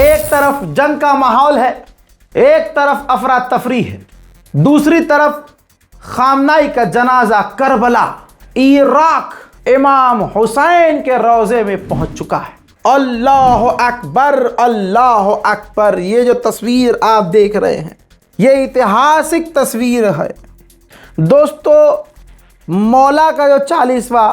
एक तरफ जंग का माहौल है, एक तरफ अफरा तफरी है, दूसरी तरफ खामनाई का जनाजा करबला इराक इमाम हुसैन के रोजे में पहुंच चुका है। अल्लाह अकबर, अल्लाह अकबर। ये जो तस्वीर आप देख रहे हैं ये ऐतिहासिक तस्वीर है दोस्तों। मौला का जो 40वां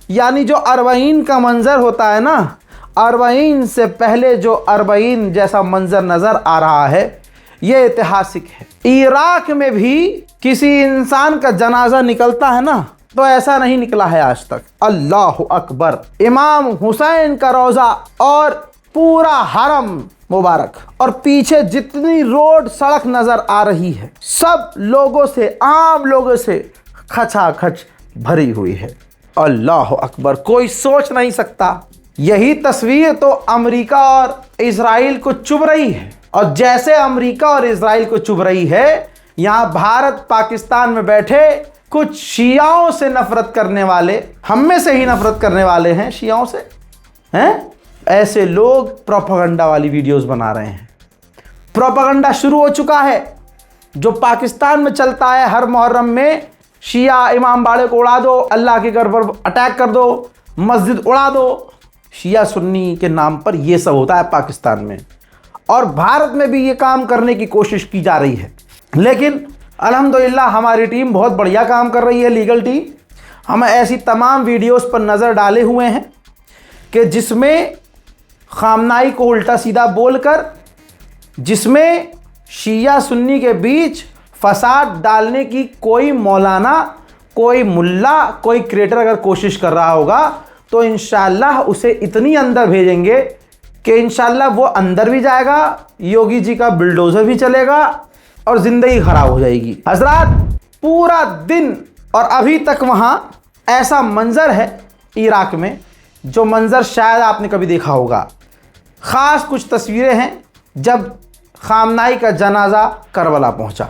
यानी जो अरबईन का मंजर होता है ना, अरबईन से पहले जो अरबईन जैसा मंजर नज़र आ रहा है ये ऐतिहासिक है। इराक में भी किसी इंसान का जनाजा निकलता है ना तो ऐसा नहीं निकला है आज तक। अल्लाह अकबर। इमाम हुसैन का रोज़ा और पूरा हरम मुबारक और पीछे जितनी रोड सड़क नज़र आ रही है सब लोगों से, आम लोगों से खचाखच भरी हुई है। अल्लाह अकबर। कोई सोच नहीं सकता। यही तस्वीर तो अमेरिका और इजराइल को चुभ रही है, और जैसे अमेरिका और इजराइल को चुभ रही है, यहाँ भारत पाकिस्तान में बैठे कुछ शियाओं से नफरत करने वाले, हम में से ही नफरत करने वाले हैं शियाओं से, हैं ऐसे लोग प्रोपेगेंडा वाली वीडियोस बना रहे हैं। प्रोपेगेंडा शुरू हो चुका है जो पाकिस्तान में चलता है। हर मुहर्रम में शिया इमाम बाड़े को उड़ा दो, अल्लाह के घर पर अटैक कर दो, मस्जिद उड़ा दो, शिया सुन्नी के नाम पर ये सब होता है पाकिस्तान में। और भारत में भी ये काम करने की कोशिश की जा रही है, लेकिन अल्हम्दुलिल्लाह हमारी टीम बहुत बढ़िया काम कर रही है। लीगल टीम हम ऐसी तमाम वीडियोस पर नज़र डाले हुए हैं कि जिसमें खामनाई को उल्टा सीधा बोलकर, जिसमें शिया सुन्नी के बीच फसाद डालने की कोई मौलाना, कोई मुल्ला, कोई क्रिएटर अगर कोशिश कर रहा होगा तो इंशाअल्लाह उसे इतनी अंदर भेजेंगे कि इंशाअल्लाह वो अंदर भी जाएगा, योगी जी का बिल्डोज़र भी चलेगा और ज़िंदगी ख़राब हो जाएगी। हज़रात पूरा दिन और अभी तक वहाँ ऐसा मंज़र है इराक में जो मंज़र शायद आपने कभी देखा होगा। ख़ास कुछ तस्वीरें हैं जब खामनाई का जनाजा करबला पहुँचा।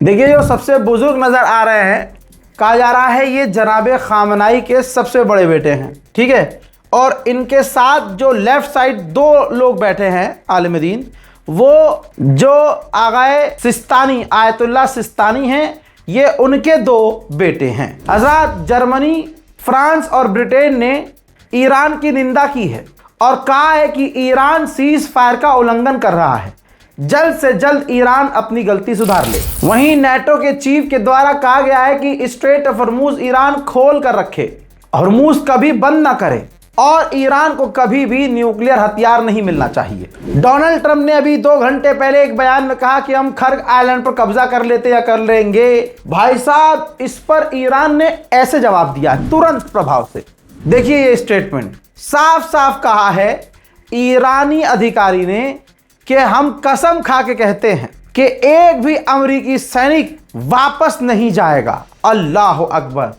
देखिए जो सबसे बुजुर्ग नजर आ रहे हैं, कहा जा रहा है ये जनाब खामनाई के सबसे बड़े बेटे हैं, ठीक है। और इनके साथ जो लेफ्ट साइड दो लोग बैठे हैं आलिम दीन, वो जो आगाए सिस्तानी आयतुल्लाह सिस्तानी हैं, ये उनके दो बेटे हैं। हज़रात जर्मनी, फ्रांस और ब्रिटेन ने ईरान की निंदा की है और कहा है कि ईरान सीज फायर का उल्लंघन कर रहा है, जल्द से जल्द ईरान अपनी गलती सुधार ले। वहीं नेटो के चीफ के द्वारा कहा गया है कि स्ट्रेट ऑफ हॉर्मूज ईरान खोल कर रखे, हॉर्मूज कभी बंद ना करे और ईरान को कभी भी न्यूक्लियर हथियार नहीं मिलना चाहिए। डोनाल्ड ट्रंप ने अभी 2 घंटे पहले एक बयान में कहा कि हम खर्ग आइलैंड पर कब्जा कर लेते या कर लेंगे। भाई साहब इस पर ईरान ने ऐसे जवाब दिया है तुरंत प्रभाव से। देखिए ये स्टेटमेंट साफ साफ कहा है ईरानी अधिकारी ने कि हम कसम खा के कहते हैं कि एक भी अमेरिकी सैनिक वापस नहीं जाएगा। अल्लाह अकबर।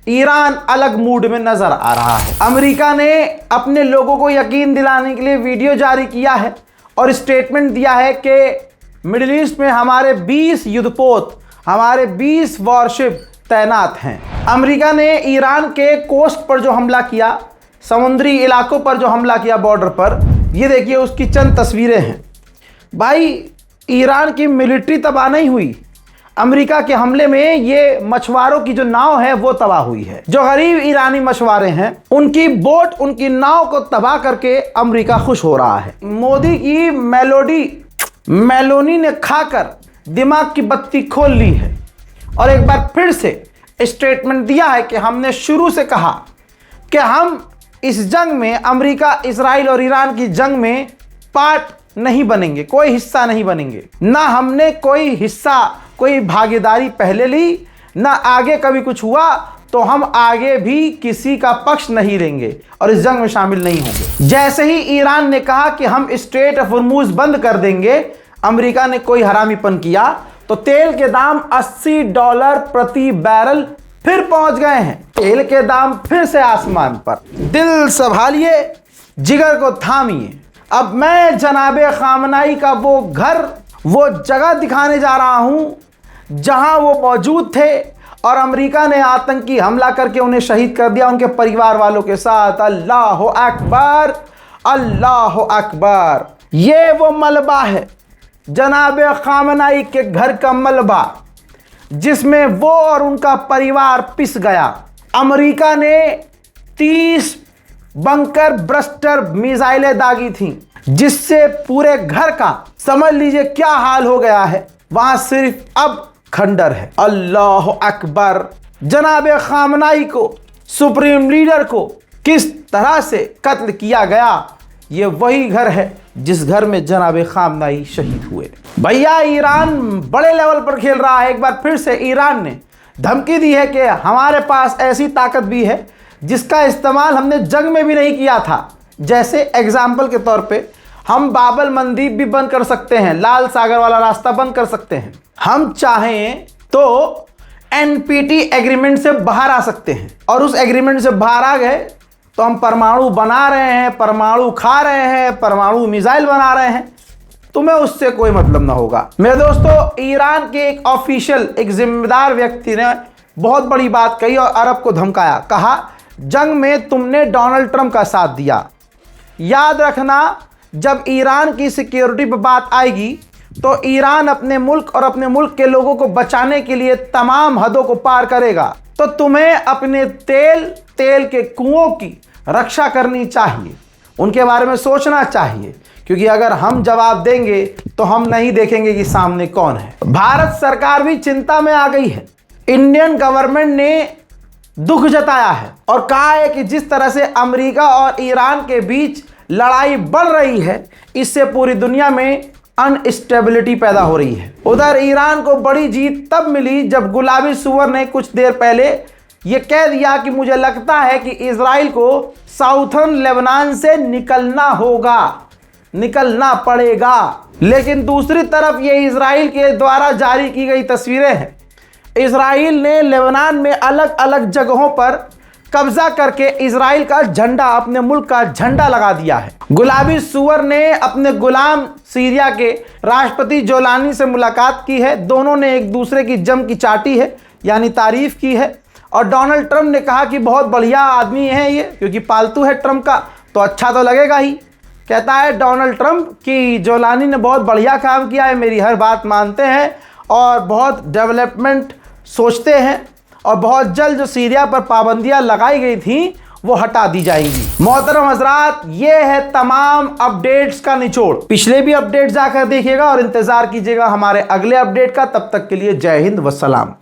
ईरान अलग मूड में नजर आ रहा है। अमेरिका ने अपने लोगों को यकीन दिलाने के लिए वीडियो जारी किया है और स्टेटमेंट दिया है कि मिडिल ईस्ट में हमारे 20 युद्धपोत, हमारे 20 वॉरशिप तैनात हैं। अमेरिका ने ईरान के कोस्ट पर जो हमला किया, समुद्री इलाकों पर जो हमला किया बॉर्डर पर, ये देखिए उसकी चंद तस्वीरें हैं। भाई ईरान की मिलिट्री तबाह नहीं हुई, अमेरिका के हमले में ये मछुआरों की जो नाव है वो तबाह हुई है। जो गरीब ईरानी मछुआरे हैं उनकी बोट, उनकी नाव को तबाह करके अमेरिका खुश हो रहा है। मोदी की मेलोनी ने खाकर दिमाग की बत्ती खोल ली है और एक बार फिर से स्टेटमेंट दिया है कि हमने शुरू से कहा कि हम इस जंग में, अमेरिका, इजराइल और ईरान की जंग में पार्ट नहीं बनेंगे, कोई हिस्सा नहीं बनेंगे। ना हमने कोई हिस्सा, कोई भागीदारी पहले ली, ना आगे कभी कुछ हुआ तो हम आगे भी किसी का पक्ष नहीं लेंगे और इस जंग में शामिल नहीं होंगे। जैसे ही ईरान ने कहा कि हम स्ट्रेट ऑफ हॉर्मुज बंद कर देंगे, अमेरिका ने कोई हरामीपन किया तो तेल के दाम $80 प्रति बैरल फिर पहुंच गए हैं। तेल के दाम फिर से आसमान पर। दिल संभालिए, जिगर को थामिए। अब मैं जनाबे खामनाई का वो घर, वो जगह दिखाने जा रहा हूं जहां वो मौजूद थे और अमेरिका ने आतंकी हमला करके उन्हें शहीद कर दिया, उनके परिवार वालों के साथ। अल्लाह अकबर, अल्लाह अकबर। ये वो मलबा है, जनाबे खामनाई के घर का मलबा, जिसमें वो और उनका परिवार पिस गया। अमेरिका ने 30 बंकर ब्रस्टर मिसाइलें दागी थीं, जिससे पूरे घर का समझ लीजिए क्या हाल हो गया है। वहां सिर्फ अब खंडर है। अल्लाह अकबर। जनाबे खामनाई को, सुप्रीम लीडर को किस तरह से कत्ल किया गया, ये वही घर है जिस घर में जनाबे खामनाई शहीद हुए। भैया ईरान बड़े लेवल पर खेल रहा है। एक बार फिर से ईरान ने धमकी दी है कि हमारे पास ऐसी ताकत भी है जिसका इस्तेमाल हमने जंग में भी नहीं किया था। जैसे एग्जाम्पल के तौर पे हम बाबल मंदीप भी बंद कर सकते हैं, लाल सागर वाला रास्ता बंद कर सकते हैं। हम चाहें तो NPT एग्रीमेंट से बाहर आ सकते हैं और उस एग्रीमेंट से बाहर आ गए तो हम परमाणु बना रहे हैं, परमाणु खा रहे हैं, परमाणु मिसाइल बना रहे हैं, तुम्हें उससे कोई मतलब ना होगा। मेरे दोस्तों, ईरान के एक ऑफिशियल, एक जिम्मेदार व्यक्ति ने बहुत बड़ी बात कही और अरब को धमकाया। कहा, जंग में तुमने डोनाल्ड ट्रंप का साथ दिया। याद रखना, जब ईरान की सिक्योरिटी पर बात आएगी तो ईरान अपने मुल्क और अपने मुल्क के लोगों को बचाने के लिए तमाम हदों को पार करेगा। तो तुम्हें अपने तेल के कुओं की रक्षा करनी चाहिए, उनके बारे में सोचना चाहिए, क्योंकि अगर हम जवाब देंगे तो हम नहीं देखेंगे कि सामने कौन है। भारत सरकार भी चिंता में आ गई है। इंडियन गवर्नमेंट ने दुख जताया है और कहा है कि जिस तरह से अमेरिका और ईरान के बीच लड़ाई बढ़ रही है, इससे पूरी दुनिया में अनस्टेबिलिटी पैदा हो रही है। उधर ईरान को बड़ी जीत तब मिली जब गुलाबी सुअर ने कुछ देर पहले यह कह दिया कि मुझे लगता है कि इजराइल को साउथर्न लेबनान से निकलना होगा, निकलना पड़ेगा। लेकिन दूसरी तरफ ये इजराइल के द्वारा जारी की गई तस्वीरें हैं। इजराइल ने लेबनान में अलग अलग जगहों पर कब्जा करके इजराइल का झंडा, अपने मुल्क का झंडा लगा दिया है। गुलाबी सुअर ने अपने गुलाम सीरिया के राष्ट्रपति जोलानी से मुलाकात की है। दोनों ने एक दूसरे की जम की चाटी है, यानी तारीफ की है। और डोनाल्ड ट्रंप ने कहा कि बहुत बढ़िया आदमी है ये, क्योंकि पालतू है ट्रंप का तो अच्छा तो लगेगा ही। कहता है डोनाल्ड ट्रंप कि जोलानी ने बहुत बढ़िया काम किया है, मेरी हर बात मानते हैं और बहुत डेवलपमेंट सोचते हैं और बहुत जल्द जो सीरिया पर पाबंदियां लगाई गई थी वो हटा दी जाएंगी। मोहतरम हजरात, ये है तमाम अपडेट्स का निचोड़। पिछले भी अपडेट जाकर देखिएगा और इंतजार कीजिएगा हमारे अगले अपडेट का। तब तक के लिए जय हिंद, वस्सलाम।